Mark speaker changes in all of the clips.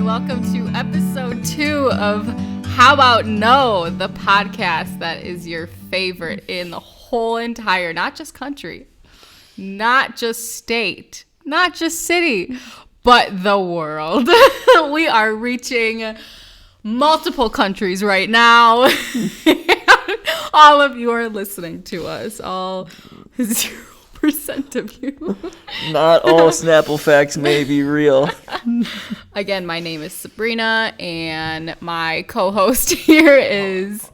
Speaker 1: welcome to episode 2 of How About No, the podcast that is your favorite in the whole entire, not just country, not just state, not just city, but the world. We are reaching multiple countries right now. All of you are listening to us, all 0% of you.
Speaker 2: Not all Snapple facts may be real.
Speaker 1: Again, my name is Sabrina, and my co-host here is...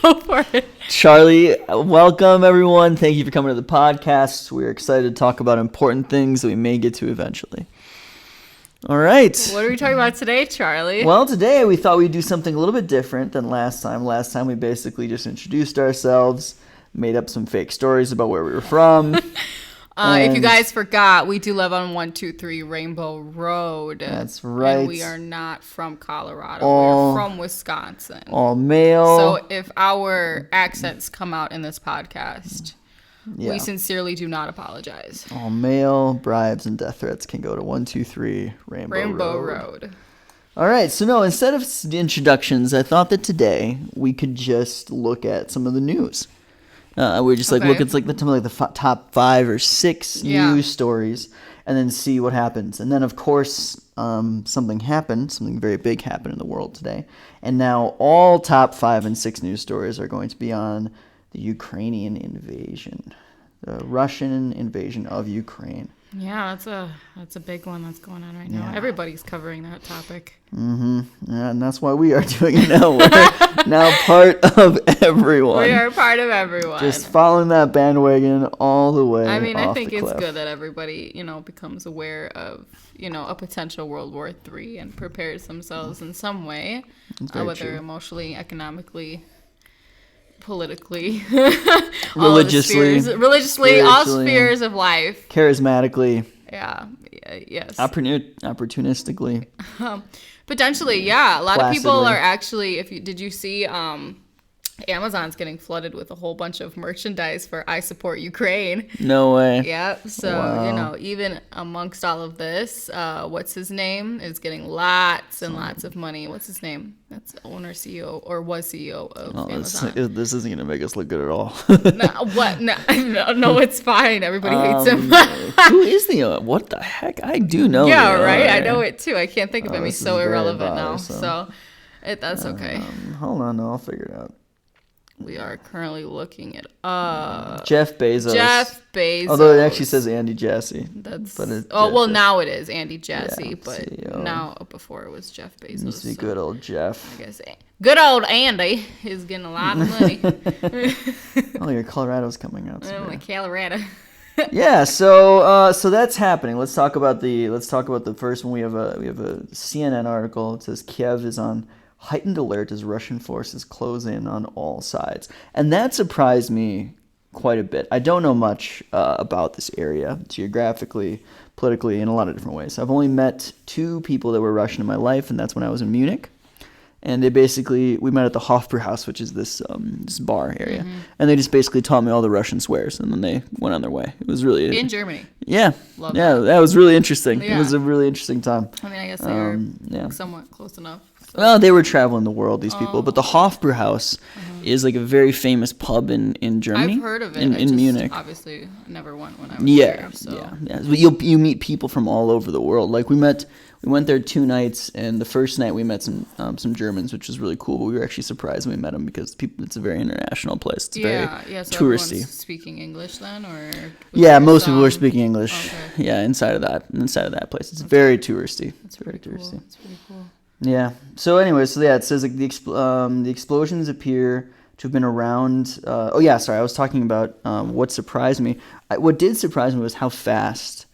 Speaker 1: go for it.
Speaker 2: Charlie, welcome everyone. Thank you for coming to the podcast. We're excited to talk about important things that we may get to eventually. All right.
Speaker 1: What are we talking about today, Charlie?
Speaker 2: Well, today we thought we'd do something a little bit different than last time. Last time we basically just introduced ourselves, made up some fake stories about where we were from.
Speaker 1: If you guys forgot, we do live on 123 Rainbow Road.
Speaker 2: That's right.
Speaker 1: And we are not from Colorado. We're from Wisconsin.
Speaker 2: All male.
Speaker 1: So if our accents come out in this podcast, we sincerely do not apologize.
Speaker 2: All mail, bribes, and death threats can go to 123 Rainbow Road. All right. So no, instead of the introductions, I thought that today we could just look at some of the news. We just look at the top 5 or 6 news stories, and then see what happens. And then, of course, something happened. Something very big happened in the world today. And now all top 5 and 6 news stories are going to be on the Ukrainian invasion, the Russian invasion of Ukraine.
Speaker 1: Yeah, that's a big one that's going on right now. Yeah. Everybody's covering that topic.
Speaker 2: Mm-hmm. Yeah, and that's why we are doing it now. We're now part of everyone.
Speaker 1: We are part of everyone.
Speaker 2: Just following that bandwagon all the way.
Speaker 1: I mean, I think it's good that everybody, becomes aware of, a potential World War III and prepares themselves in some way, whether emotionally, economically, politically, religiously, all spheres of life,
Speaker 2: charismatically,
Speaker 1: yes,
Speaker 2: opportunistically,
Speaker 1: potentially, yeah. A lot of people are actually. Did you see? Amazon's getting flooded with a whole bunch of merchandise for I Support Ukraine.
Speaker 2: No way.
Speaker 1: Yep. So, even amongst all of this, what's his name is getting lots and lots of money. What's his name? That's owner, CEO, or was CEO of Amazon.
Speaker 2: This isn't going to make us look good at all.
Speaker 1: No, it's fine. Everybody hates him.
Speaker 2: Who is the owner? What the heck? I do know.
Speaker 1: Yeah, right? I know it too. I can't think of him. He's so irrelevant now. So that's okay.
Speaker 2: Hold on. No, I'll figure it out.
Speaker 1: We are currently looking at
Speaker 2: Jeff Bezos. Although it actually says Andy Jassy.
Speaker 1: Now it is Andy Jassy, but
Speaker 2: CEO.
Speaker 1: Now before it was Jeff Bezos.
Speaker 2: It used to be good old Jeff.
Speaker 1: I guess good old Andy is getting a lot of money.
Speaker 2: Your Colorado's coming out.
Speaker 1: Oh, my Colorado.
Speaker 2: Yeah, so that's happening. Let's talk about the first one. We have a CNN article. It says Kiev is on heightened alert as Russian forces close in on all sides. And that surprised me quite a bit. I don't know much about this area, geographically, politically, in a lot of different ways. I've only met 2 people that were Russian in my life, and that's when I was in Munich. And we met at the Hofbrauhaus, which is this bar area. Mm-hmm. And they just basically taught me all the Russian swears, and then they went on their way. It was really...
Speaker 1: In Germany.
Speaker 2: Yeah.
Speaker 1: Love
Speaker 2: that was really interesting. Yeah. It was a really interesting time.
Speaker 1: I mean, I guess they were somewhat close enough. So.
Speaker 2: Well, they were traveling the world, these people. But the Hofbrauhaus is like a very famous pub in Germany.
Speaker 1: I've heard of it.
Speaker 2: In Munich.
Speaker 1: Obviously never went when I was there. So.
Speaker 2: Yeah. You meet people from all over the world. Like we went there 2 nights, and the first night we met some Germans, which was really cool. But we were actually surprised when we met them because it's a very international place. It's very
Speaker 1: so
Speaker 2: touristy.
Speaker 1: Speaking English then, or
Speaker 2: most people were speaking English. Okay. Yeah, inside of that place, it's very touristy.
Speaker 1: It's very touristy. It's pretty cool.
Speaker 2: Yeah. So anyway, it says like the explosions appear to have been around. I was talking about what surprised me. What did surprise me was how fast.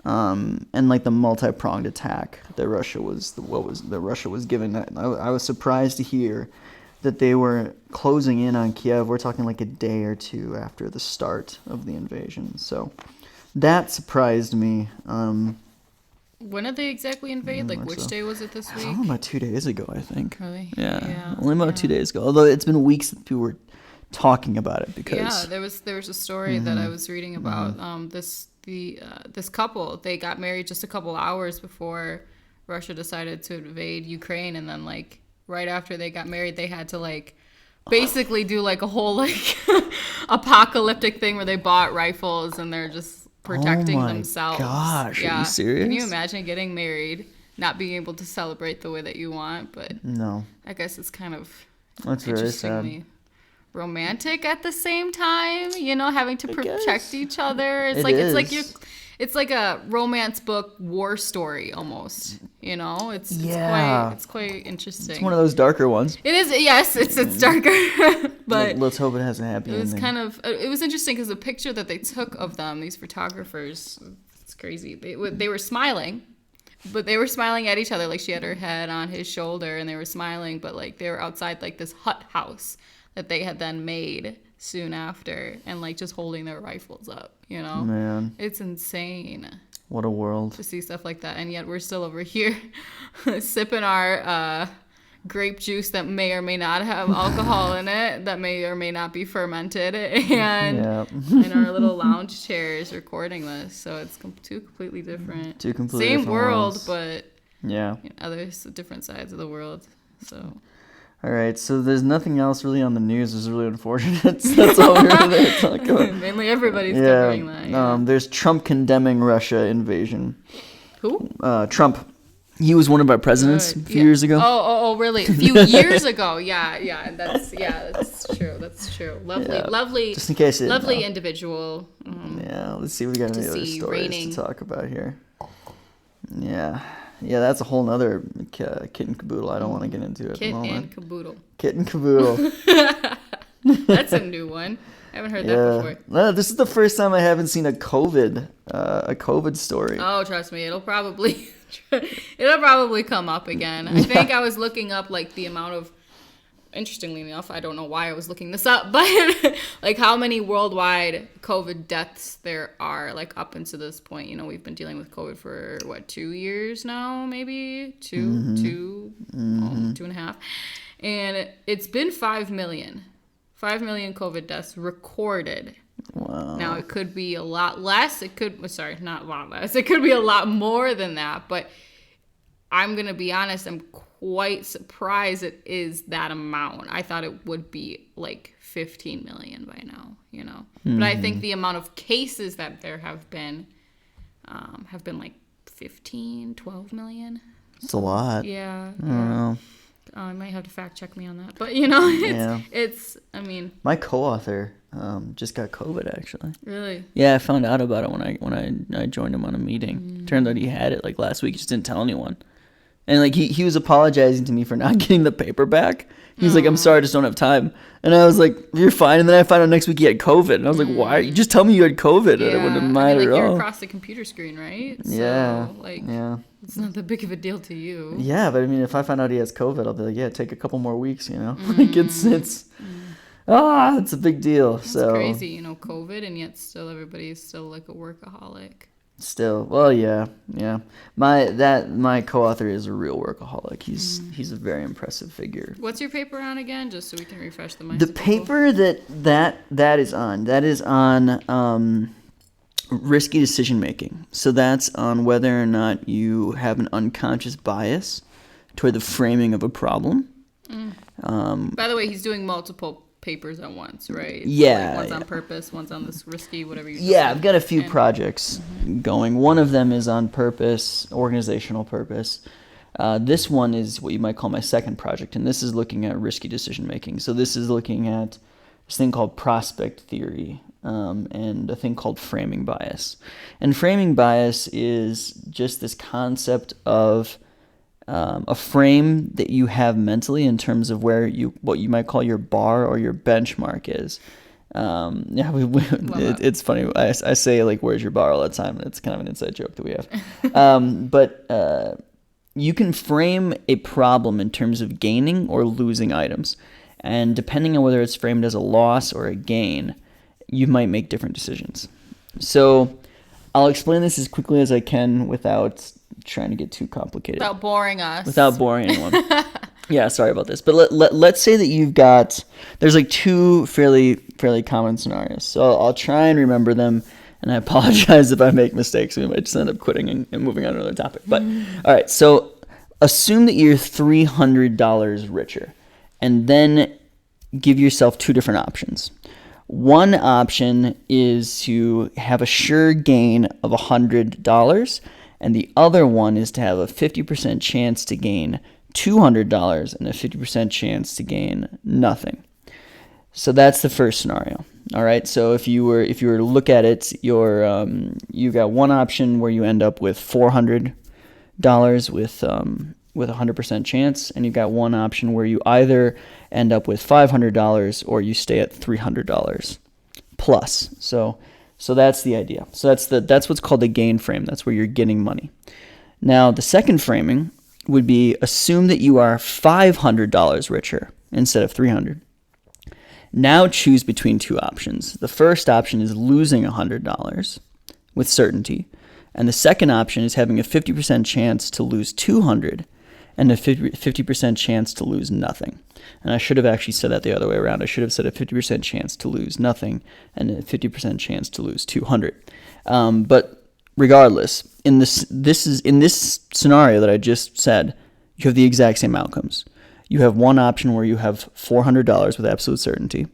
Speaker 2: And like the multi-pronged attack that Russia was given. I was surprised to hear that they were closing in on Kiev. We're talking like a day or 2 after the start of the invasion. So that surprised me.
Speaker 1: When did they exactly invade? Like which day was it this week?
Speaker 2: Only about 2 days ago, I think.
Speaker 1: Really?
Speaker 2: Yeah. Only about 2 days ago. Although it's been weeks that people were talking about it because
Speaker 1: there was a story that I was reading about this couple. They got married just a couple hours before Russia decided to invade Ukraine, and then like right after they got married, they had to like basically do like a whole like apocalyptic thing where they bought rifles and they're just protecting themselves.
Speaker 2: Gosh, are you serious?
Speaker 1: Can you imagine getting married, not being able to celebrate the way that you want? But
Speaker 2: no,
Speaker 1: I guess it's kind of
Speaker 2: that's very sad.
Speaker 1: Romantic at the same time, you know, having to protect each other. It's like a romance book war story almost, you know. It's quite interesting.
Speaker 2: It's one of those darker ones.
Speaker 1: It is, yes, it's darker, but
Speaker 2: let's hope it has a happy ending.
Speaker 1: It was interesting because the picture that they took of them, these photographers, it's crazy. They were smiling. But they were smiling at each other, like she had her head on his shoulder and they were smiling, but like they were outside like this hut house that they had then made soon after and like just holding their rifles up, you know?
Speaker 2: Man.
Speaker 1: It's insane.
Speaker 2: What a world.
Speaker 1: To see stuff like that. And yet we're still over here sipping our grape juice that may or may not have alcohol in it, that may or may not be fermented, and in our little lounge chairs recording this. So it's two completely different. Same world, but there's different sides of the world. So.
Speaker 2: All right, so there's nothing else really on the news. It's really unfortunate. That's all we're really talking about.
Speaker 1: Mainly everybody's covering that. Yeah.
Speaker 2: There's Trump condemning Russia invasion.
Speaker 1: Who?
Speaker 2: Trump. He was one of our presidents a few years ago.
Speaker 1: Oh, really? A few years ago. Yeah. That's true. That's true. Lovely.
Speaker 2: Just in case.
Speaker 1: Lovely individual.
Speaker 2: Let's see if we got any other stories to talk about here. Yeah, that's a whole nother kit and caboodle. I don't want to get into it at the moment. Kit and caboodle.
Speaker 1: That's a new one. I haven't heard that before.
Speaker 2: No, this is the first time I haven't seen a COVID story.
Speaker 1: Oh, trust me, it'll probably come up again. I think I was looking up like the amount of, interestingly enough, I don't know why I was looking this up, but like how many worldwide COVID deaths there are, like up until this point. You know, we've been dealing with COVID for 2 years now, maybe two and a half, and it's been 5 million COVID deaths recorded.
Speaker 2: Wow.
Speaker 1: Now it could be a lot less. It could not a lot less. It could be a lot more than that. But I'm gonna be honest. I'm quite surprised it is that amount. I thought it would be like 15 million by now. You know. Mm-hmm. But I think the amount of cases that there have been like 15, 12 million.
Speaker 2: It's a lot.
Speaker 1: Yeah.
Speaker 2: I don't know.
Speaker 1: I might have to fact check me on that. But, you know, it's I mean.
Speaker 2: My co-author just got COVID, actually.
Speaker 1: Really?
Speaker 2: Yeah, I found out about it when I joined him on a meeting. Turned out he had it, like, last week. He just didn't tell anyone. And, like, he was apologizing to me for not getting the paper back. He's like, I'm sorry, I just don't have time. And I was like, you're fine. And then I found out next week he had COVID. And I was like, why? You just tell me you had COVID.
Speaker 1: Yeah.
Speaker 2: It wouldn't matter at all.
Speaker 1: You're across the computer screen, right? So, it's not that big of a deal to you.
Speaker 2: Yeah, but I mean, if I find out he has COVID, I'll be like, take a couple more weeks, you know? Like, it's it's a big deal.
Speaker 1: It's
Speaker 2: so
Speaker 1: crazy, you know, COVID, and yet still everybody is still like a workaholic.
Speaker 2: Still, well, yeah. My co-author is a real workaholic. He's a very impressive figure.
Speaker 1: What's your paper on again, just so we can refresh the mind?
Speaker 2: The paper that is on risky decision making. So that's on whether or not you have an unconscious bias toward the framing of a problem.
Speaker 1: By the way, he's doing multiple papers at once, right?
Speaker 2: Yeah.
Speaker 1: Like one's on purpose, one's on this risky, whatever you.
Speaker 2: Yeah, I've got a few projects going. One of them is on purpose, organizational purpose. This one is what you might call my second project, and this is looking at risky decision making. So this is looking at this thing called prospect theory. And a thing called framing bias. And framing bias is just this concept of a frame that you have mentally in terms of what you might call your bar or your benchmark is. It's funny. I say, like, where's your bar all the time. It's kind of an inside joke that we have. But you can frame a problem in terms of gaining or losing items. And depending on whether it's framed as a loss or a gain, you might make different decisions. So I'll explain this as quickly as I can without trying to get too complicated.
Speaker 1: Without boring us.
Speaker 2: Without boring anyone. Yeah, sorry about this. But let's say that there's like two fairly common scenarios. So I'll try and remember them, and I apologize if I make mistakes. We might just end up quitting and moving on to another topic. But all right, so assume that you're $300 richer, and then give yourself two different options. One option is to have a sure gain of $100, and the other one is to have a 50% chance to gain $200 and a 50% chance to gain nothing. So that's the first scenario. All right. So if you were to look at it, you got one option where you end up with $400 with 100% chance, and you've got one option where you either end up with $500 or you stay at $300 plus. So that's the idea. So that's what's called a gain frame. That's where you're getting money. Now the second framing would be assume that you are $500 richer instead of $300. Now choose between two options. The first option is losing $100 with certainty, and the second option is having a 50% chance to lose $200 and a 50% chance to lose nothing. And I should have actually said that the other way around. I should have said a 50% chance to lose nothing and a 50% chance to lose $200. But regardless, in this scenario that I just said, you have the exact same outcomes. You have one option where you have $400 with absolute certainty,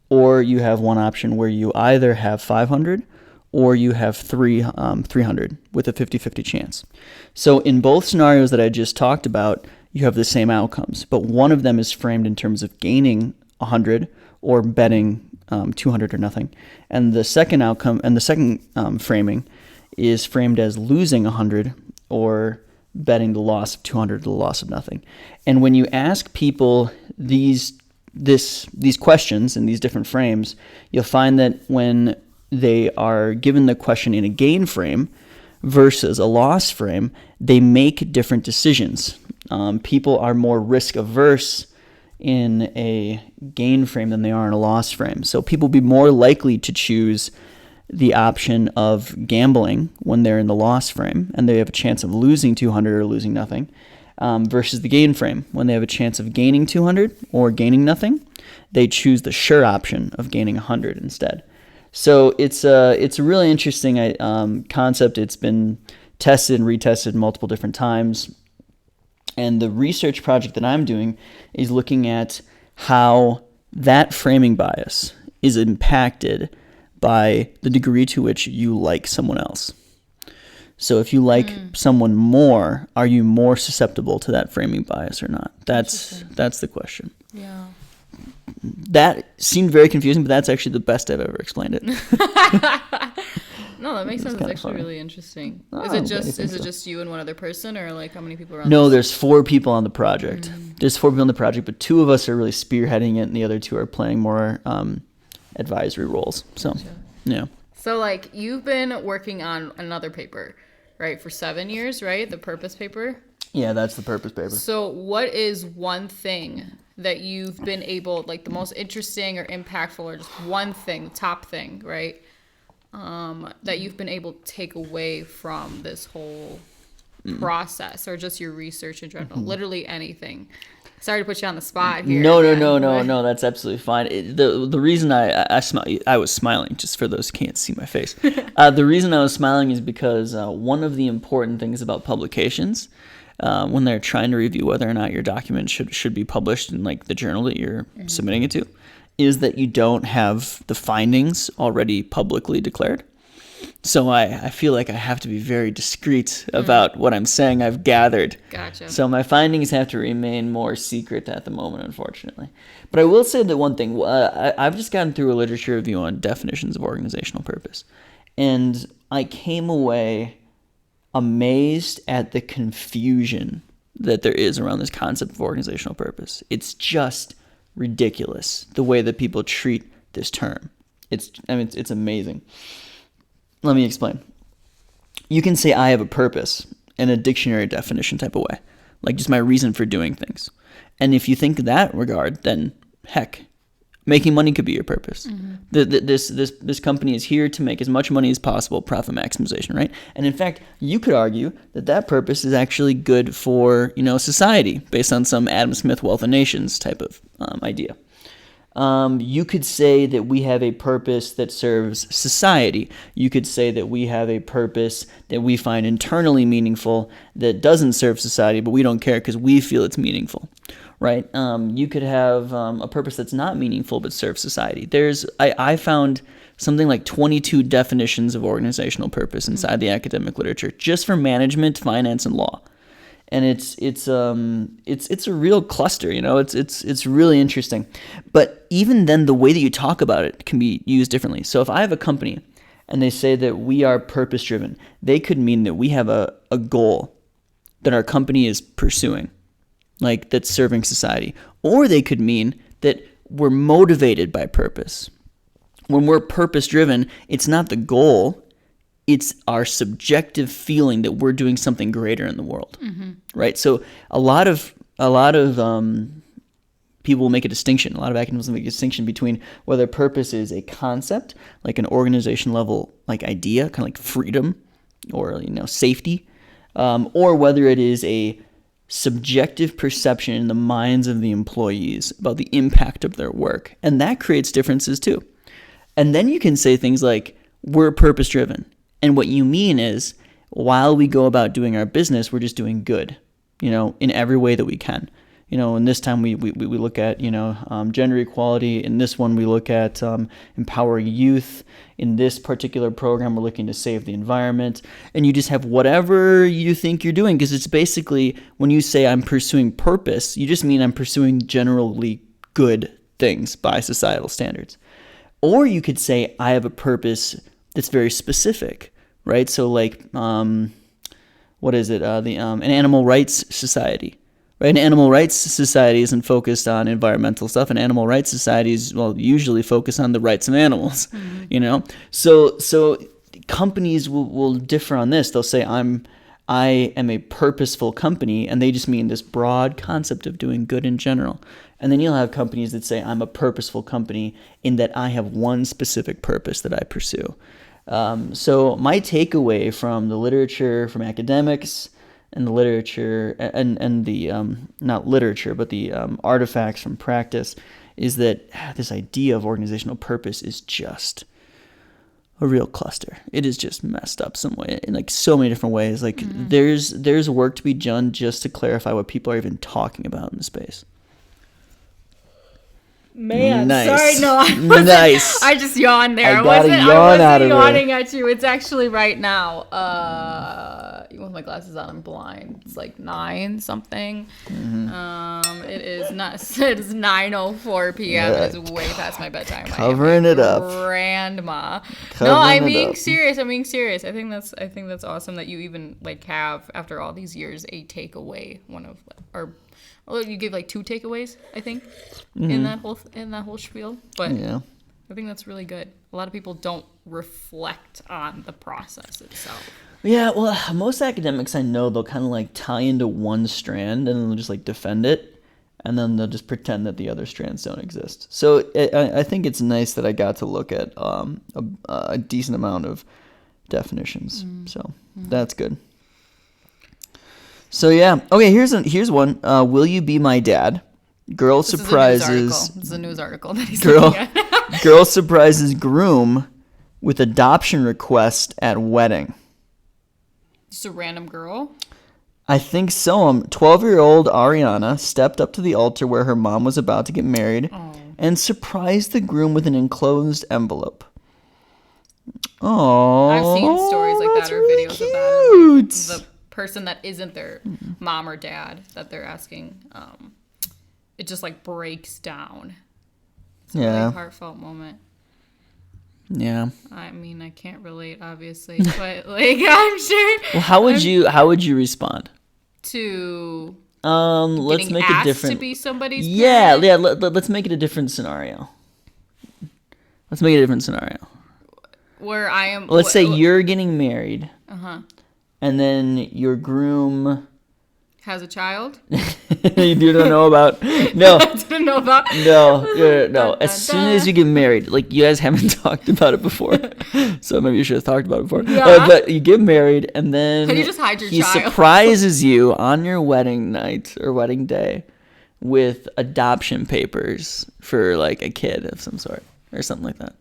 Speaker 2: or you have one option where you either have $500 or you have $300 with a 50-50 chance. So in both scenarios that I just talked about, you have the same outcomes, but one of them is framed in terms of gaining $100 or betting $200 or nothing, and the second outcome and the second framing is framed as losing $100 or betting the loss of $200 to the loss of nothing. And when you ask people these questions in these different frames, you'll find that when they are given the question in a gain frame versus a loss frame, they make different decisions. People are more risk averse in a gain frame than they are in a loss frame. So people will be more likely to choose the option of gambling when they're in the loss frame and they have a chance of losing $200 or losing nothing, versus the gain frame when they have a chance of gaining $200 or gaining nothing. They choose the sure option of gaining $100 instead. So it's a really interesting concept. It's been tested and retested multiple different times. And the research project that I'm doing is looking at how that framing bias is impacted by the degree to which you like someone else. So if you like someone more, are you more susceptible to that framing bias or not? That's the question.
Speaker 1: Yeah.
Speaker 2: That seemed very confusing, but that's actually the best I've ever explained it.
Speaker 1: No, that makes sense. It's actually really interesting. Is it just you and one other person, or like how many people are on
Speaker 2: No,
Speaker 1: this?
Speaker 2: there's 4 people on the project. There's 4 people on the project, but 2 of us are really spearheading it, and the other 2 are playing more advisory roles. So, yeah.
Speaker 1: So, like, you've been working on another paper, right, for 7 years, right? The purpose paper?
Speaker 2: Yeah, that's the purpose paper.
Speaker 1: So, what is one thing that you've been able, like, the most interesting or impactful, or just one thing, the top thing, right, that you've been able to take away from this whole process, or just your research in general? Literally anything. Sorry to put you on the spot here.
Speaker 2: No, that's absolutely fine. The reason I was smiling, just for those who can't see my face. The reason I was smiling is because one of the important things about publications, when they're trying to review whether or not your document should be published in like the journal that you're submitting it to, is that you don't have the findings already publicly declared. So I feel like I have to be very discreet about what I'm saying I've gathered.
Speaker 1: Gotcha.
Speaker 2: So my findings have to remain more secret at the moment, unfortunately. But I will say that one thing. I've just gotten through a literature review on definitions of organizational purpose. And I came away amazed at the confusion that there is around this concept of organizational purpose. It's just ridiculous the way that people treat this term. It's amazing. Let me explain. You can say I have a purpose in a dictionary definition type of way, like just my reason for doing things. And if you think that regard, then heck, making money could be your purpose. This company is here to make as much money as possible, profit maximization, right? And in fact, you could argue that purpose is actually good for society based on some Adam Smith Wealth of Nations type of idea. You could say that we have a purpose that serves society. You could say that we have a purpose that we find internally meaningful that doesn't serve society, but we don't care because we feel it's meaningful, right? You could have a purpose that's not meaningful but serves society. I found something like 22 definitions of organizational purpose inside the academic literature, just for management, finance, and law. And it's a real cluster, it's really interesting. But even then, the way that you talk about it can be used differently. So if I have a company and they say that we are purpose driven, they could mean that we have a goal that our company is pursuing, like that's serving society. Or they could mean that we're motivated by purpose. When we're purpose driven, it's not the goal. It's our subjective feeling that we're doing something greater in the world, right? So a lot of people will make a distinction. A lot of academics will make a distinction between whether purpose is a concept, like an organization level, like idea, kind of like freedom or safety, or whether it is a subjective perception in the minds of the employees about the impact of their work, and that creates differences too. And then you can say things like we're purpose driven. And what you mean is, while we go about doing our business, we're just doing good, in every way that we can. And this time we look at, gender equality. In this one, we look at empowering youth. In this particular program, we're looking to save the environment. And you just have whatever you think you're doing, because it's basically, when you say I'm pursuing purpose, you just mean I'm pursuing generally good things by societal standards. Or you could say I have a purpose that's very specific, right? So like, what is it? An animal rights society, right? An animal rights society isn't focused on environmental stuff. An animal rights societies, usually focus on the rights of animals, So companies will differ on this. They'll say I am a purposeful company, and they just mean this broad concept of doing good in general. And then you'll have companies that say I'm a purposeful company in that I have one specific purpose that I pursue. So my takeaway from the literature, from academics, and the literature, and the not literature, but the artifacts from practice, is that this idea of organizational purpose is just a real cluster. It is just messed up some way, in like so many different ways. Like there's work to be done just to clarify what people are even talking about in the space.
Speaker 1: Man,
Speaker 2: nice.
Speaker 1: Sorry, no,
Speaker 2: nice.
Speaker 1: I just yawned there.
Speaker 2: I wasn't
Speaker 1: yawning at you. It's actually right now. With my glasses on, I'm blind. It's like 9 something. It is not. It is 9:04 p.m. It is way past my bedtime.
Speaker 2: Covering it up,
Speaker 1: grandma. No, I'm being serious. I think that's awesome that you even have, after all these years, a takeaway. You gave 2 takeaways, I think, in that whole spiel. But yeah. I think that's really good. A lot of people don't reflect on the process itself.
Speaker 2: Yeah, well, most academics I know, they'll kind of tie into one strand and then they'll just defend it, and then they'll just pretend that the other strands don't exist. So I think it's nice that I got to look at a decent amount of definitions. So that's good. So yeah, okay. Here's one. Will you be my dad? Girl surprises.
Speaker 1: This is a news article that he's looking at.
Speaker 2: Girl surprises groom with adoption request at wedding.
Speaker 1: Just a random girl?
Speaker 2: I think so. 12-year-old Ariana stepped up to the altar where her mom was about to get married and surprised the groom with an enclosed envelope. Oh,
Speaker 1: I've seen stories like that or videos
Speaker 2: cute.
Speaker 1: Of that. The person that isn't their mom or dad that they're asking, it just breaks down. It's a really heartfelt moment.
Speaker 2: Yeah.
Speaker 1: I mean, I can't relate, obviously, but I'm sure.
Speaker 2: Well, how would you respond?
Speaker 1: To
Speaker 2: let's make
Speaker 1: asked
Speaker 2: a different.
Speaker 1: To be somebody's
Speaker 2: parent?
Speaker 1: parent?
Speaker 2: Let's make it a different scenario.
Speaker 1: Where I am.
Speaker 2: Let's say you're getting married. And then your groom
Speaker 1: has a child.
Speaker 2: You don't know about? No.
Speaker 1: I didn't know about.
Speaker 2: No. As soon as you get married, you guys haven't talked about it before, so maybe you should have talked about it before.
Speaker 1: Yeah.
Speaker 2: But you get married, and then
Speaker 1: can you just hide your
Speaker 2: he
Speaker 1: child?
Speaker 2: surprises you on your wedding night or wedding day with adoption papers for like a kid of some sort or something like that.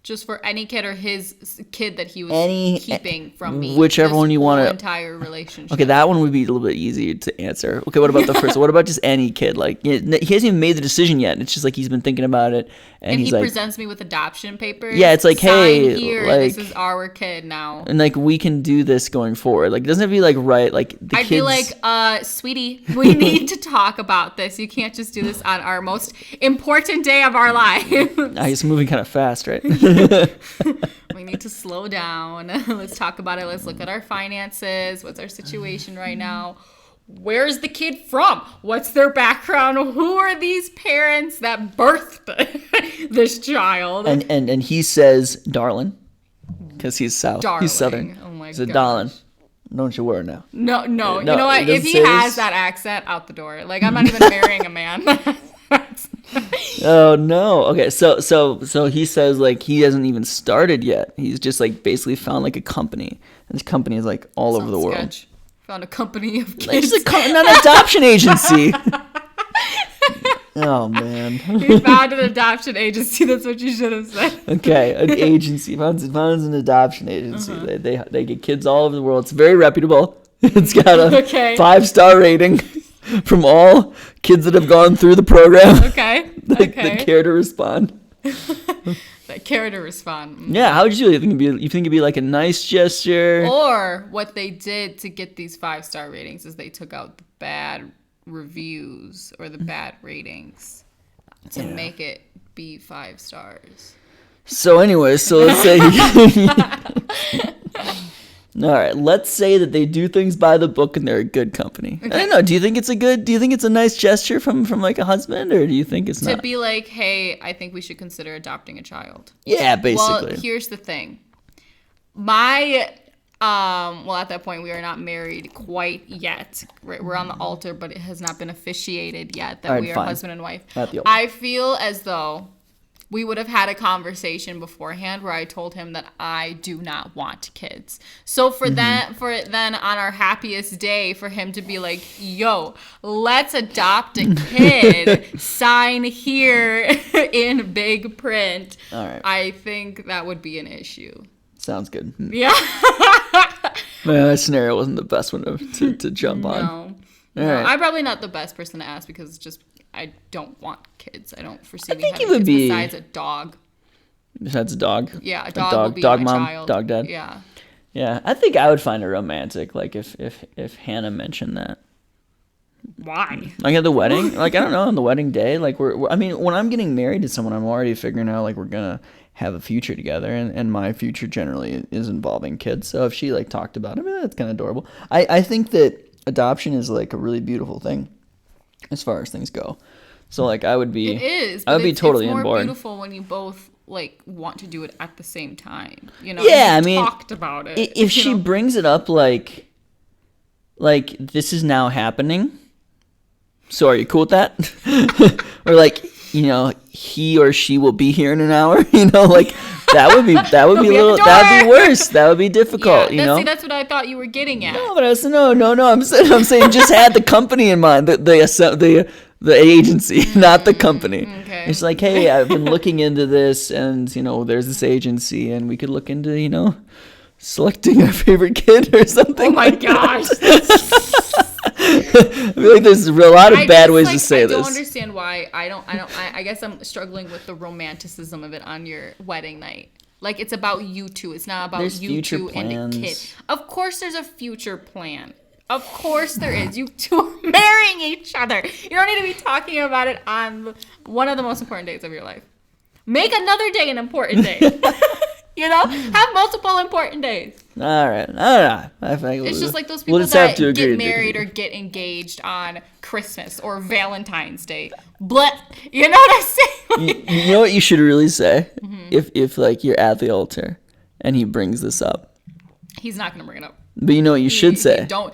Speaker 1: Just for any kid or his kid that he was keeping from me.
Speaker 2: Whichever one you want to.
Speaker 1: Entire relationship.
Speaker 2: Okay, that one would be a little bit easier to answer. Okay, what about the first? What about just any kid? Like, he hasn't even made the decision yet. It's just like he's been thinking about it, and he's
Speaker 1: he
Speaker 2: like,
Speaker 1: presents me with adoption papers.
Speaker 2: Yeah, it's like, hey,
Speaker 1: here,
Speaker 2: like,
Speaker 1: this is our kid now,
Speaker 2: and like we can do this going forward. Like, it doesn't have to be like right. Like the
Speaker 1: I'd
Speaker 2: kids.
Speaker 1: be like, sweetie, we need to talk about this. You can't just do this on our most important day of our lives.
Speaker 2: He's moving kind of fast, right?
Speaker 1: We need to slow down. Let's talk about it. Let's look at our finances. What's our situation right now? Where's the kid from? What's their background? Who are these parents that birthed this child?
Speaker 2: And he says, darling, because he's South.
Speaker 1: Darling.
Speaker 2: He's Southern.
Speaker 1: Oh my
Speaker 2: He's a
Speaker 1: gosh.
Speaker 2: darling. Don't you worry now.
Speaker 1: No. You know
Speaker 2: he
Speaker 1: what? If
Speaker 2: doesn't
Speaker 1: he
Speaker 2: say
Speaker 1: has
Speaker 2: this.
Speaker 1: that accent, out the door. Like, I'm not even marrying a man.
Speaker 2: Oh no. Okay, so he says like he hasn't even started yet. He's just like basically found like a company. And this company is like all over the world.
Speaker 1: Sketch. Found a company of kids.
Speaker 2: Like just not an adoption agency. Oh man.
Speaker 1: He found an adoption agency. That's what you should have said.
Speaker 2: Okay, an agency. Found an adoption agency. They get kids all over the world. It's very reputable. It's got a 5-star rating from all kids that have gone through the program.
Speaker 1: Okay.
Speaker 2: that care to respond.
Speaker 1: That care to respond.
Speaker 2: Yeah, how would you think it'd be like a nice gesture?
Speaker 1: Or what they did to get these 5-star ratings is they took out the bad reviews or the bad ratings to make it be 5 stars.
Speaker 2: So anyway, let's say all right, let's say that they do things by the book and they're a good company. Okay. I don't know. Do you think it's a nice gesture from like a husband, or do you think it's not?
Speaker 1: To be like, hey, I think we should consider adopting a child.
Speaker 2: Yeah, basically.
Speaker 1: Well, here's the thing. At that point we are not married quite yet. We're on the altar, but it has not been officiated yet that we are husband and wife. I feel as though we would have had a conversation beforehand where I told him that I do not want kids. So for then on our happiest day, for him to be like, yo, let's adopt a kid, sign here in big print.
Speaker 2: All right.
Speaker 1: I think that would be an issue.
Speaker 2: Sounds good.
Speaker 1: Yeah.
Speaker 2: That scenario wasn't the best one to jump on.
Speaker 1: No.
Speaker 2: Right.
Speaker 1: I'm probably not the best person to ask because it's just I don't want kids. I don't foresee me having
Speaker 2: you would
Speaker 1: kids
Speaker 2: be
Speaker 1: besides a dog.
Speaker 2: Besides a dog?
Speaker 1: Yeah, a dog will be my
Speaker 2: mom,
Speaker 1: child.
Speaker 2: Dog dad?
Speaker 1: Yeah.
Speaker 2: Yeah, I think I would find it romantic, like if Hannah mentioned that.
Speaker 1: Why?
Speaker 2: Like at the wedding? Like, I don't know, on the wedding day, like I mean, when I'm getting married to someone, I'm already figuring out like we're gonna have a future together, and my future generally is involving kids. So if she like talked about it, I mean, that's kind of adorable. I think that adoption is like a really beautiful thing as far as things go. So like I would be totally on board.
Speaker 1: It's more beautiful when you both like want to do it at the same time. You know,
Speaker 2: yeah, I mean,
Speaker 1: talked about it.
Speaker 2: If she brings it up like this is now happening, so are you cool with that? Or like, you know, he or she will be here in an hour, you know, like that would be that'd be worse. That would be difficult, you know.
Speaker 1: See, that's what I thought you were getting at.
Speaker 2: No, but I was no. I'm saying just had the company in mind, the agency, not the company.
Speaker 1: Okay.
Speaker 2: It's like, hey, I've been looking into this, and you know, there's this agency, and we could look into, you know, selecting our favorite kid or something.
Speaker 1: Oh my gosh.
Speaker 2: I feel like there's a lot of bad ways to say this.
Speaker 1: I don't understand why. I guess I'm struggling with the romanticism of it on your wedding night. Like, it's about you two. It's not about you two and a kid. Of course there's a future plan. Of course there is. You two are marrying each other. You don't need to be talking about it on one of the most important days of your life. Make another day an important day. You know? Have multiple important days.
Speaker 2: All right.
Speaker 1: It's just like those people that get married or get engaged on Christmas or Valentine's Day. But you know what I'm saying?
Speaker 2: You know what you should really say? Mm-hmm. If like you're at the altar and he brings this up.
Speaker 1: He's not going to bring it up.
Speaker 2: But you know what you should say?
Speaker 1: Don't.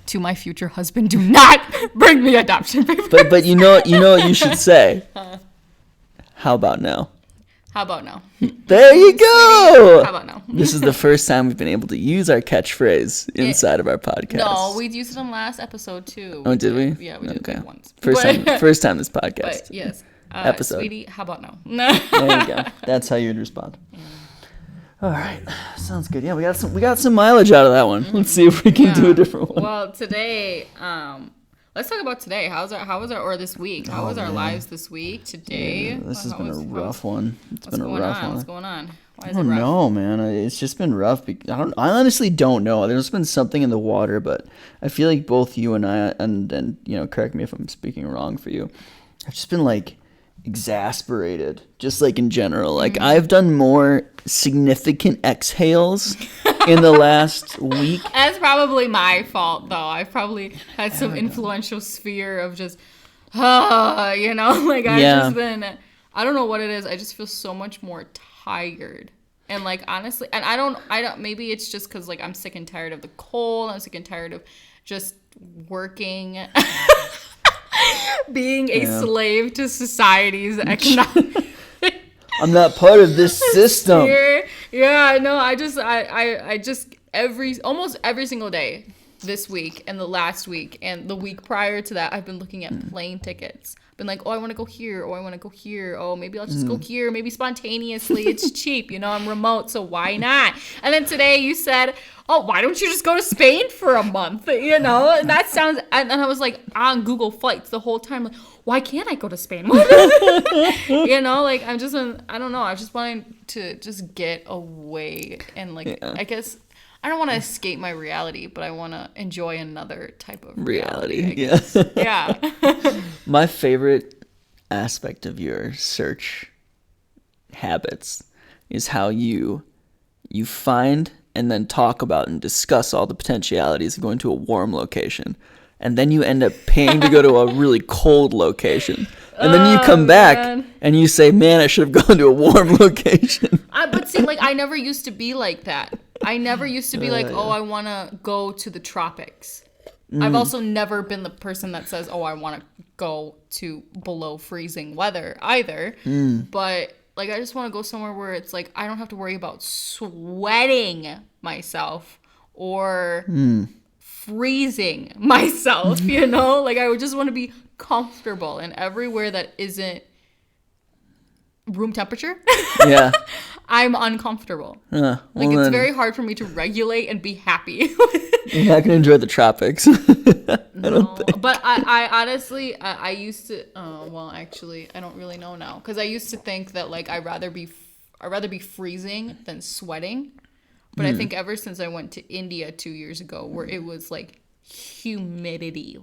Speaker 1: To my future husband, do not bring me adoption papers.
Speaker 2: But you know what you should say? How about now?
Speaker 1: How about no?
Speaker 2: There you go.
Speaker 1: How about no?
Speaker 2: This is the first time we've been able to use our catchphrase inside of our podcast.
Speaker 1: No, we used it in last episode too.
Speaker 2: Oh, did we?
Speaker 1: Yeah, we did it once.
Speaker 2: First time this podcast.
Speaker 1: But yes.
Speaker 2: Episode.
Speaker 1: Sweetie, how about no?
Speaker 2: There you go. That's how you'd respond. Yeah. All right, sounds good. Yeah, we got some mileage out of that one. Let's see if we can do a different one.
Speaker 1: Well, today, let's talk about today. How was our or this week? How was our lives this week? Today,
Speaker 2: this has been a rough one. It's been a rough one.
Speaker 1: What's going on? Why is
Speaker 2: I don't know, man. It's just been rough. I honestly don't know. There's been something in the water, but I feel like both you and I, and correct me if I'm speaking wrong for you, I've just been like exasperated, just like in general. Like I've done more significant exhales in the last week.
Speaker 1: That's probably my fault, though. I've probably had some influential sphere of just, I've just been, I don't know what it is. I just feel so much more tired. And like, honestly, and I don't, maybe it's just because like I'm sick and tired of the cold. I'm sick and tired of just working, being a slave to society's economic.
Speaker 2: I'm not part of this system.
Speaker 1: Yeah, no, I just almost every single day this week and the last week and the week prior to that, I've been looking at plane tickets. Been like, oh, I want to go here. Oh, I want to go here. Oh, maybe I'll just go here. Maybe spontaneously. It's cheap. I'm remote, so why not? And then today you said, oh, why don't you just go to Spain for a month? And that sounds, and I was like on Google Flights the whole time. Like, why can't I go to Spain? Like I'm just, I don't know. I was just wanting to just get away and I guess I don't want to escape my reality, but I want to enjoy another type of reality. Yeah.
Speaker 2: My favorite aspect of your search habits is how you find and then talk about and discuss all the potentialities of going to a warm location. And then you end up paying to go to a really cold location. And then you come back and you say, man, I should have gone to a warm location.
Speaker 1: But see, I never used to be like that. I never used to be I want to go to the tropics. I've also never been the person that says, oh, I want to go to below freezing weather either. But I just want to go somewhere where it's I don't have to worry about sweating myself or freezing myself, I would just want to be comfortable and everywhere that isn't room temperature. Yeah. I'm uncomfortable. It's very hard for me to regulate and be happy.
Speaker 2: You're not gonna enjoy the tropics. I don't think.
Speaker 1: But I honestly, I used to. Actually, I don't really know now because I used to think that I'd rather be freezing than sweating. But I think ever since I went to India 2 years ago, where it was humidity,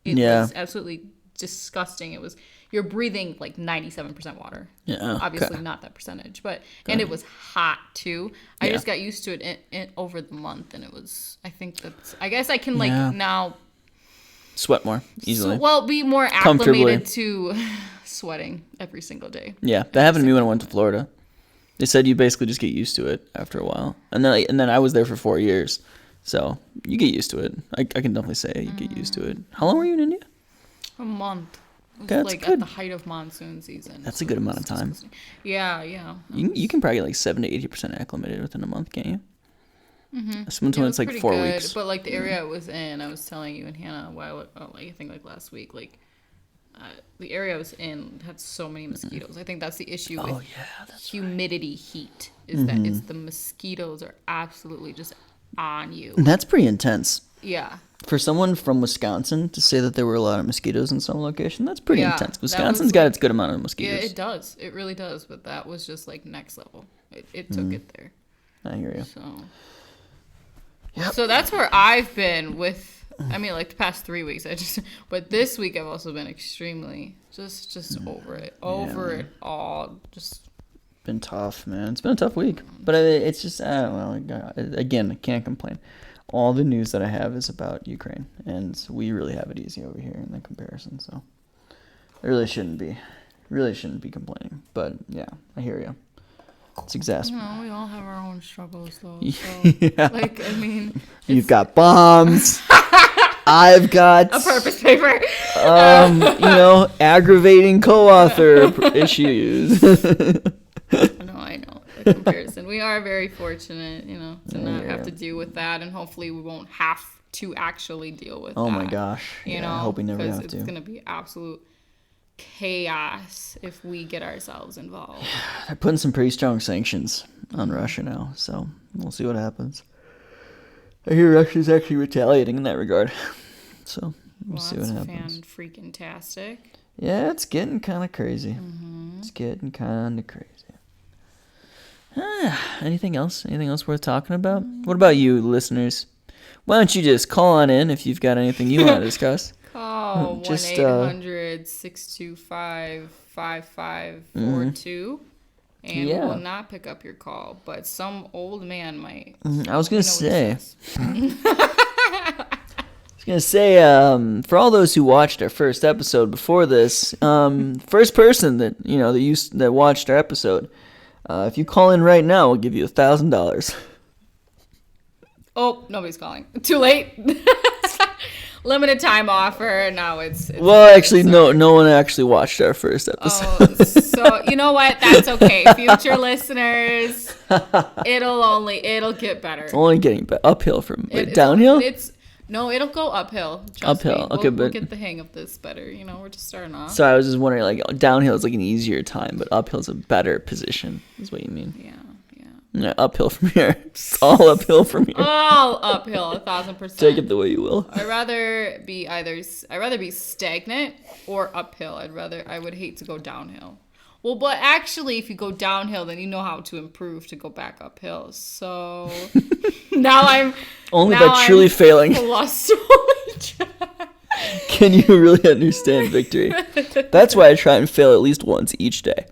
Speaker 1: it was absolutely disgusting. It was. You're breathing 97% water. Yeah. Obviously not that percentage, but and it was hot too. I just got used to it over the month, and it was. I guess I can now
Speaker 2: sweat more easily.
Speaker 1: Be more acclimated to sweating every single day.
Speaker 2: Yeah, that happened to me when I went to Florida. They said you basically just get used to it after a while, and then I was there for 4 years, so you get used to it. I can definitely say you get used to it. How long were you in India?
Speaker 1: A month.
Speaker 2: That's good.
Speaker 1: At the height of monsoon season.
Speaker 2: That's a good amount of time.
Speaker 1: Yeah.
Speaker 2: You can probably get 70 to 80% acclimated within a month, can't you? Mm-hmm. Sometimes it's 4 weeks.
Speaker 1: But the area I was in, I was telling you and Hannah, I think last week, the area I was in had so many mosquitoes. I think that's the issue with humidity, heat, is that it's the mosquitoes are absolutely just on you.
Speaker 2: And that's pretty intense.
Speaker 1: Yeah.
Speaker 2: For someone from Wisconsin to say that there were a lot of mosquitoes in some location, that's pretty intense. Wisconsin's got its good amount of mosquitoes.
Speaker 1: Yeah, it does. It really does. But that was just next level. It took it there.
Speaker 2: I hear you.
Speaker 1: So that's where I've been with, the past 3 weeks. But this week I've also been extremely just over it. It all. Just
Speaker 2: been tough, man. It's been a tough week. But it's just, I don't know. Again, I can't complain. All the news that I have is about Ukraine, and we really have it easy over here in the comparison. So I really shouldn't be complaining. But yeah, I hear you. It's exasperating.
Speaker 1: We all have our own struggles, though. So,
Speaker 2: you've got bombs. I've got
Speaker 1: a purpose paper.
Speaker 2: Aggravating co-author issues.
Speaker 1: No, I know the comparison. We are very fortunate, to not have to deal with that, and hopefully we won't have to actually deal with that.
Speaker 2: Oh my gosh. I hope we never have to.
Speaker 1: Because it's going to be absolute chaos if we get ourselves involved.
Speaker 2: They're putting some pretty strong sanctions on Russia now, so we'll see what happens. I hear Russia's actually retaliating in that regard, so we'll see what happens.
Speaker 1: Fan-freaking-tastic.
Speaker 2: Yeah, it's getting kind of crazy. It's getting kind of crazy. Anything else? Anything else worth talking about? What about you, listeners? Why don't you just call on in if you've got anything you want to discuss?
Speaker 1: Call 1-800-625-5542, and we will not pick up your call, but some old man might.
Speaker 2: I was going to say... for all those who watched our first episode before this, first person that watched our episode, if you call in right now, we'll give you $1,000.
Speaker 1: Oh, nobody's calling. Too late. Limited time offer. Now it's
Speaker 2: well, actually, no one actually watched our first episode.
Speaker 1: Oh, so you know what? That's okay. Future listeners, it'll get better.
Speaker 2: It's only getting uphill from downhill.
Speaker 1: It'll go uphill.
Speaker 2: Uphill. Okay,
Speaker 1: we'll get the hang of this better. We're just starting off.
Speaker 2: So I was just wondering, like, downhill is like an easier time, but uphill is a better position. Is what you mean?
Speaker 1: Yeah.
Speaker 2: Yeah, uphill from here. It's all uphill from here.
Speaker 1: All uphill, 1,000%.
Speaker 2: Take it the way you will.
Speaker 1: I'd rather be stagnant or uphill. I would hate to go downhill. Well, but actually, if you go downhill, then you know how to improve to go back uphill. So now I'm
Speaker 2: only by truly failing. Can you really understand victory? That's why I try and fail at least once each day.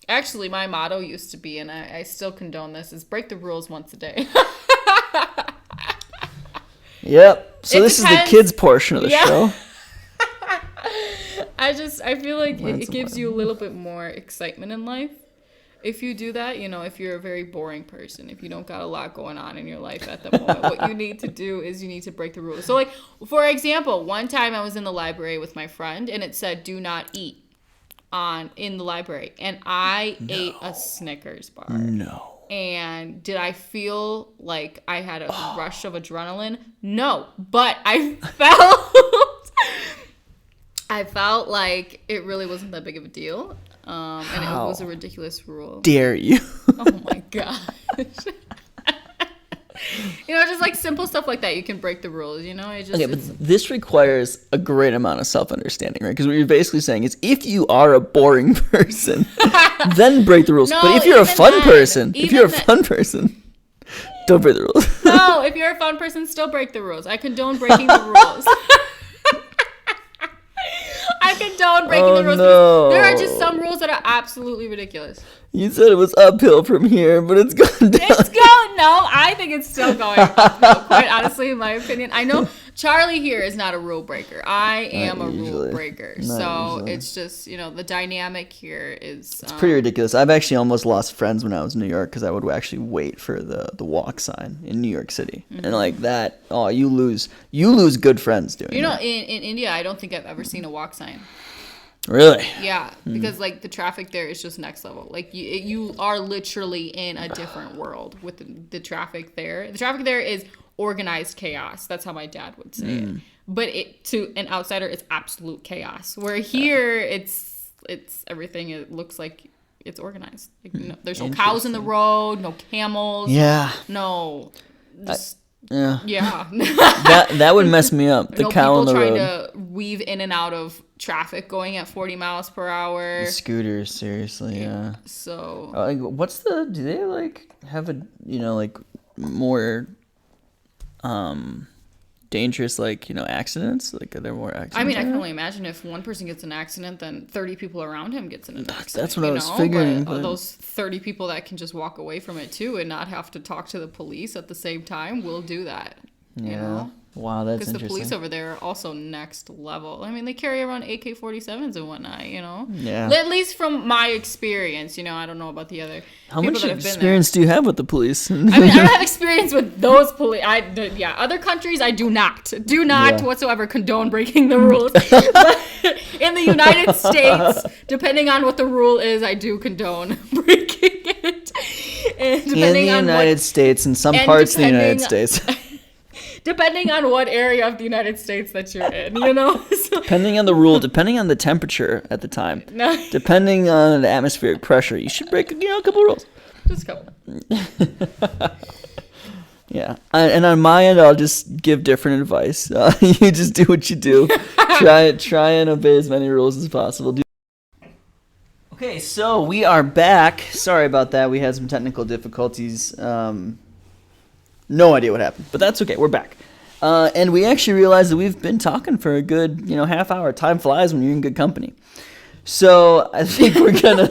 Speaker 1: Actually, my motto used to be, and I still condone this, is break the rules once a day.
Speaker 2: Yep. So this is the kids portion of the show.
Speaker 1: I feel like it gives you a little bit more excitement in life. If you do that, if you're a very boring person, if you don't got a lot going on in your life at the moment, what you need to do is you need to break the rules. So, like, for example, one time I was in the library with my friend, and it said, do not eat in the library, and I ate a Snickers bar.
Speaker 2: No.
Speaker 1: And did I feel like I had a rush of adrenaline? No, but I felt like it really wasn't that big of a deal, and it was a ridiculous rule.
Speaker 2: Dare you?
Speaker 1: Oh my gosh. Just like simple stuff like that, you can break the rules,
Speaker 2: Okay, but this requires a great amount of self-understanding, right? Because what you're basically saying is, if you are a boring person, then break the rules.
Speaker 1: No,
Speaker 2: but if you're a fun person, don't break the rules.
Speaker 1: No, if you're a fun person, still break the rules. I condone breaking the rules. I condone breaking the rules.
Speaker 2: No.
Speaker 1: There are just some rules that are absolutely ridiculous.
Speaker 2: You said it was uphill from here, but it's going down.
Speaker 1: No, I think it's still going uphill, quite honestly, in my opinion. I know Charlie here is not a rule breaker. I am a rule breaker. So it's just, the dynamic here is...
Speaker 2: It's pretty ridiculous. I've actually almost lost friends when I was in New York because I would actually wait for the walk sign in New York City. Mm-hmm. And like that, you lose good friends doing that.
Speaker 1: In India, I don't think I've ever seen a walk sign.
Speaker 2: Really?
Speaker 1: Yeah, because like the traffic there is just next level. Like you are literally in a different world with the traffic there. The traffic there is organized chaos. That's how my dad would say it. But to an outsider, it's absolute chaos. Where here, it's everything. It looks like it's organized. Like, there's no cows in the road, no camels.
Speaker 2: Yeah.
Speaker 1: No.
Speaker 2: Yeah. that would mess me up. The cow on the road.
Speaker 1: People trying to weave in and out of traffic going at 40 miles per hour.
Speaker 2: The scooters, seriously, yeah.
Speaker 1: So,
Speaker 2: do they like have a more dangerous accidents? Like, are there more accidents?
Speaker 1: I mean, I can only imagine if one person gets in an accident, then 30 people around him gets in an accident.
Speaker 2: That's what I was figuring.
Speaker 1: But those 30 people that can just walk away from it too and not have to talk to the police at the same time will do that.
Speaker 2: Yeah. Wow, that's
Speaker 1: Because the
Speaker 2: interesting.
Speaker 1: police over there are also next level. I mean, they carry around AK-47s and whatnot, you know?
Speaker 2: Yeah.
Speaker 1: At least from my experience, you know, I don't know about the other
Speaker 2: How
Speaker 1: people
Speaker 2: much
Speaker 1: that have been there.
Speaker 2: experience do you have with the police?
Speaker 1: I mean, I don't have experience with those police. Other countries, I do not
Speaker 2: Yeah.
Speaker 1: whatsoever condone breaking the rules. But in the United States, depending on what the rule is, I do condone breaking it. And
Speaker 2: In the
Speaker 1: depending on
Speaker 2: United States, in some parts of the United
Speaker 1: depending-
Speaker 2: States.
Speaker 1: depending on what area of the United States that you're in, you know? So,
Speaker 2: Depending on the rule, depending on the temperature at the time,
Speaker 1: no,
Speaker 2: depending on the atmospheric pressure, you should break, a couple rules.
Speaker 1: just a couple.
Speaker 2: Yeah. And on my end, I'll just give different advice. You just do what you do. Try and obey as many rules as possible. Okay, so we are back. Sorry about that. We had some technical difficulties. No idea what happened, but that's okay. We're back. And we actually realized that we've been talking for a good, half hour. Time flies when you're in good company. So I think we're gonna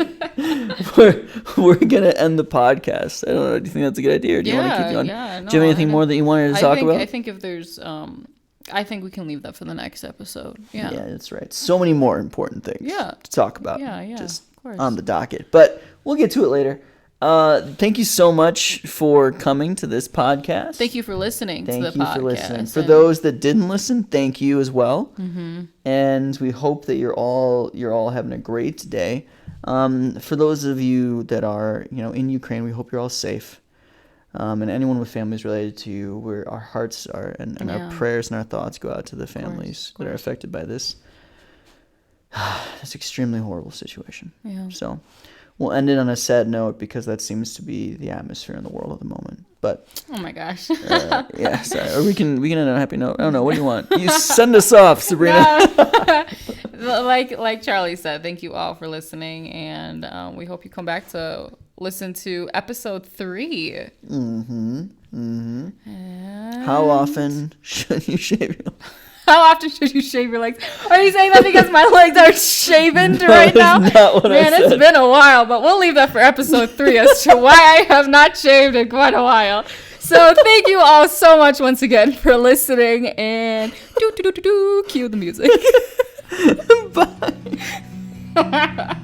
Speaker 2: end the podcast. I don't know. Do you think that's a good idea, or do you want to keep going?
Speaker 1: Yeah, no,
Speaker 2: do you have anything more that you wanted to talk about?
Speaker 1: I think if there's, I think we can leave that for the next episode. Yeah,
Speaker 2: That's right. So many more important things to talk about.
Speaker 1: Yeah,
Speaker 2: just
Speaker 1: of course.
Speaker 2: on the docket. But we'll get to it later. Thank you so much for coming to this podcast.
Speaker 1: Thank you for listeing to the podcast.
Speaker 2: Thank you for listening. For those that didn't listen, thank you as well.
Speaker 1: Mm-hmm.
Speaker 2: And we hope that you're all having a great day. For those of you that are in Ukraine, we hope you're all safe. And anyone with families related to you, our hearts are and our prayers and our thoughts go out to the families that are affected by this extremely horrible situation.
Speaker 1: Yeah.
Speaker 2: So we'll end it on a sad note because that seems to be the atmosphere in the world at the moment. But
Speaker 1: oh my gosh.
Speaker 2: sorry. Or we can end on a happy note. I don't know. What do you want? You send us off, Sabrina.
Speaker 1: Like Charlie said, thank you all for listening, and we hope you come back to listen to episode 3.
Speaker 2: How often should you shave your
Speaker 1: How often should you shave your legs? Are you saying that because my legs are shaven
Speaker 2: No,
Speaker 1: right now?
Speaker 2: that's not what I
Speaker 1: Man,
Speaker 2: said.
Speaker 1: it's been a while, but we'll leave that for episode 3 as to why I have not shaved in quite a while. So thank you all so much once again for listening, and cue the music.
Speaker 2: Bye.